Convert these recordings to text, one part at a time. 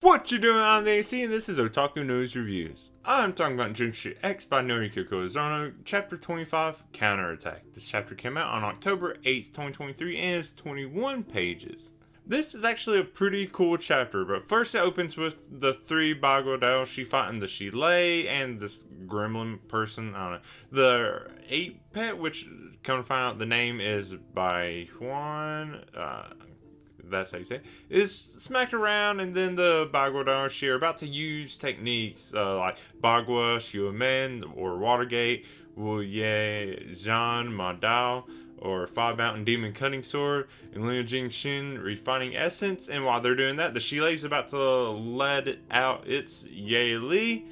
What you doing? I'm AC, and this is Otaku News Reviews. I'm talking about Jiangshi X by Norihiko Kurazono, Chapter 25, Counterattack. This chapter came out on October 8th, 2023, and is 21 pages. This is actually a pretty cool chapter, but first it opens with the three baguadaoshi fighting the Shilei and this gremlin person, I don't know. The ape pet, which, come to find out, the name is by Juan, that's how you say it, is smacked around, and then the baguadaoshi are about to use techniques like bagua, shuamen, or watergate, wuye, zhen, madao, or five mountain demon cutting sword, and liu jingshin refining essence. And while they're doing that, the Shilei is about to let out its Ye Li.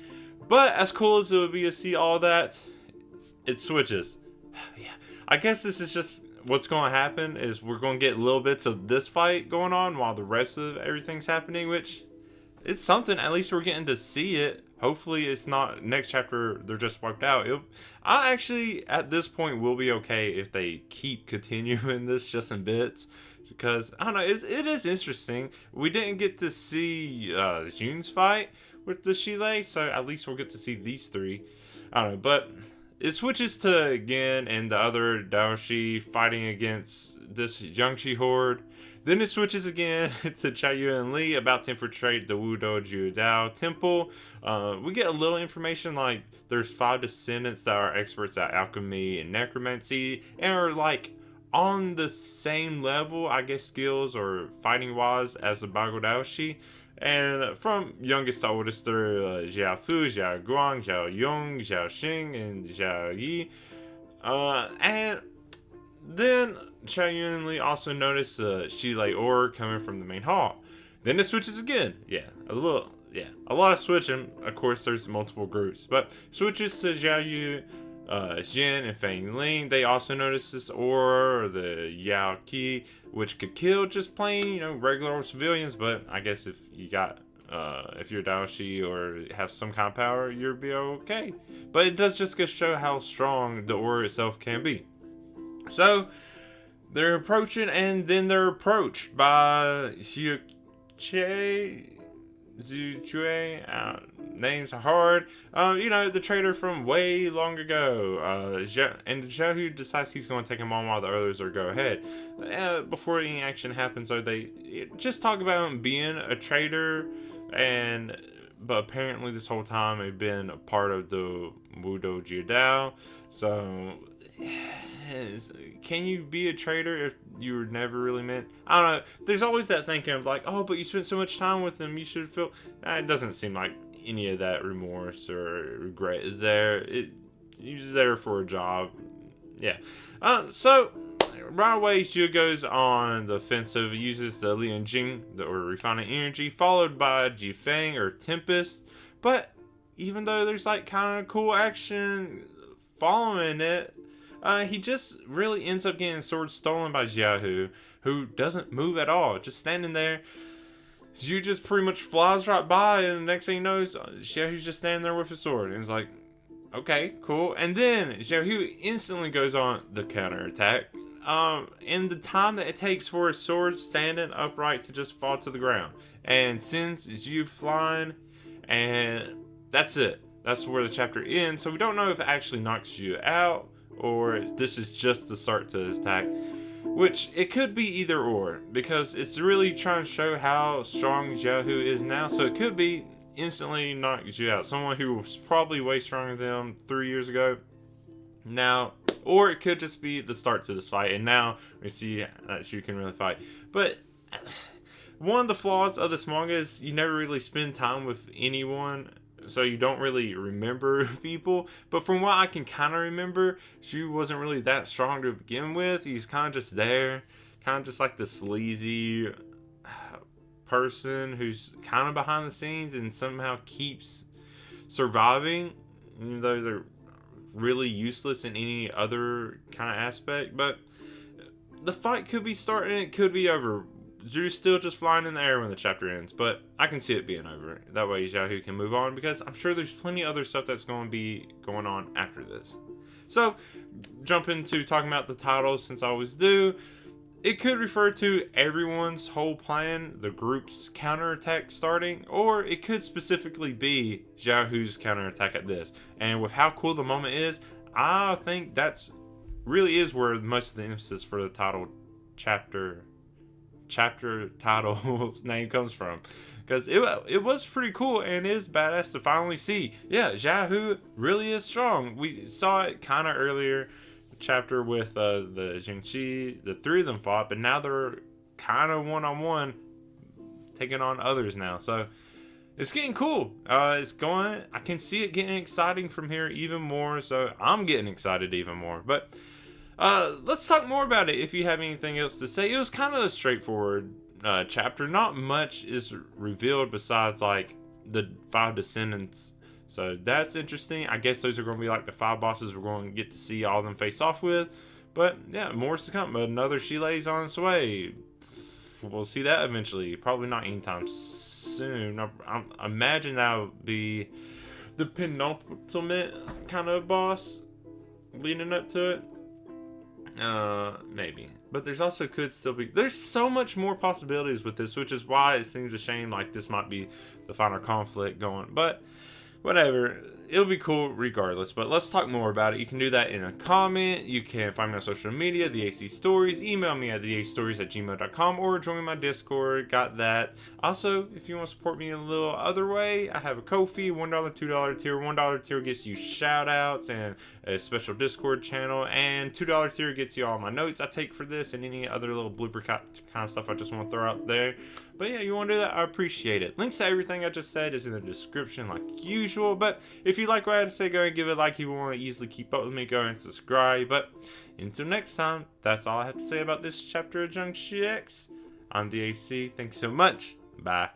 But as cool as it would be to see all that, it switches. Yeah, I guess this is just what's going to happen, is we're going to get little bits of this fight going on while the rest of everything's happening, which it's something. At least we're getting to see it. Hopefully it's not next chapter they're just wiped out. I actually at this point will be okay if they keep continuing this just in bits, because I don't know, it is interesting. We didn't get to see June's fight with the Shilei, so at least we'll get to see these three. I don't know, but it switches to Gen and the other Daoshi fighting against this Jiangshi horde. Then it switches again to Chaoyun and Li about to infiltrate the Wudo Jiudao temple. We get a little information like there's 5 descendants that are experts at alchemy and necromancy and are like on the same level, I guess, skills or fighting wise as the baguadaoshi. And from youngest to oldest, they're Xiaohu, Xiaoguang, Xiaoyun, Xiaoxing, and Xiaoyi. And then Chaoyun and Li also notice Shilei Or coming from the main hall. Then it switches again. A lot of switching. Of course, there's multiple groups, but switches to Xiaoyu, Zhen, and fengling. They also notice this Or, or the Yao Qi, which could kill just plain, regular civilians. But I guess if you got, if you're Daoshi or have some kind of power, you'll be okay. But it does just show how strong the Or itself can be. So they're approaching, and then they're approached by Xiuqie, Zhuchui, names are hard. The trader from way long ago. And Xiaohu decides he's going to take him on while the others are go ahead. Before any action happens, though, they just talk about him being a trader, but apparently this whole time they've been a part of the Wudo Jiudao. So can you be a trader if you were never really meant? I don't know. There's always that thinking of like, oh, but you spent so much time with them, you should feel. It doesn't seem like any of that remorse or regret is there. You're just there for a job. Yeah. So right away, Xu goes on the offensive. He uses the Lian Jing, or refining energy, followed by Jifeng or Tempest. But even though there's like kind of cool action following it, he just really ends up getting sword stolen by Xiaohu, who doesn't move at all, just standing there. Zhu just pretty much flies right by, and the next thing he knows, Xiaohu's just standing there with his sword, and it's like, okay, cool. And then Xiaohu instantly goes on the counterattack, in the time that it takes for his sword standing upright to just fall to the ground, and sends Zhu flying, and that's it. That's where the chapter ends. So we don't know if it actually knocks Zhu out, or this is just the start to his attack, which it could be either or, because it's really trying to show how strong Xiaohu is now. So it could be instantly knock Zhu out, someone who was probably way stronger than him 3 years ago now, or it could just be the start to this fight, and now we see that Zhu can really fight. But one of the flaws of this manga is you never really spend time with anyone, so you don't really remember people. But from what I can kind of remember, Zhu wasn't really that strong to begin with. He's kind of just there, kind of just like the sleazy person who's kind of behind the scenes and somehow keeps surviving, even though they're really useless in any other kind of aspect. But the fight could be starting, it could be over. Zhu's still just flying in the air when the chapter ends, but I can see it being over. That way Xiaohu can move on, because I'm sure there's plenty of other stuff that's going to be going on after this. So, jump into talking about the titles since I always do. it could refer to everyone's whole plan, the group's counterattack starting, or it could specifically be Xiaohu's counterattack at this. And with how cool the moment is, I think that's really is where most of the emphasis for the title chapter title's name comes from, because it was pretty cool and is badass to finally see. Yeah, Xiaohu really is strong. We saw it kind of earlier chapter with the Jiangshi. The three of them fought, but now they're kind of one-on-one taking on others now. So it's getting cool. It's going. I can see it getting exciting from here even more. So I'm getting excited even more. But let's talk more about it if you have anything else to say. It was kind of a straightforward chapter. Not much is revealed besides like the 5 descendants. So that's interesting. I guess those are going to be like the 5 bosses we're going to get to see all of them face off with. But yeah, more to come. Another Shilei's on its way. We'll see that eventually. Probably not anytime soon. I imagine that would be the penultimate kind of boss leading up to it. Maybe. But there's also could still be. There's so much more possibilities with this, which is why it seems a shame like this might be the final conflict going. But whatever, it'll be cool regardless. But let's talk more about it. You can do that in a comment. You can find me on social media, the AC Stories. Email me at theacstories@gmail.com or join my Discord. Got that. Also, if you want to support me in a little other way, I have a Ko-fi, $1, $2 tier. $1 tier gets you shout outs and a special Discord channel, and $2 tier gets you all my notes I take for this and any other little blooper kind of stuff I just want to throw out there. But yeah, you want to do that, I appreciate it. Links to everything I just said is in the description like usual. But if you like what I had to say, go ahead and give it a like. If you want to easily keep up with me, go ahead and subscribe. But until next time, that's all I have to say about this chapter of Jiangshi X. I'm the AC. Thanks so much. Bye.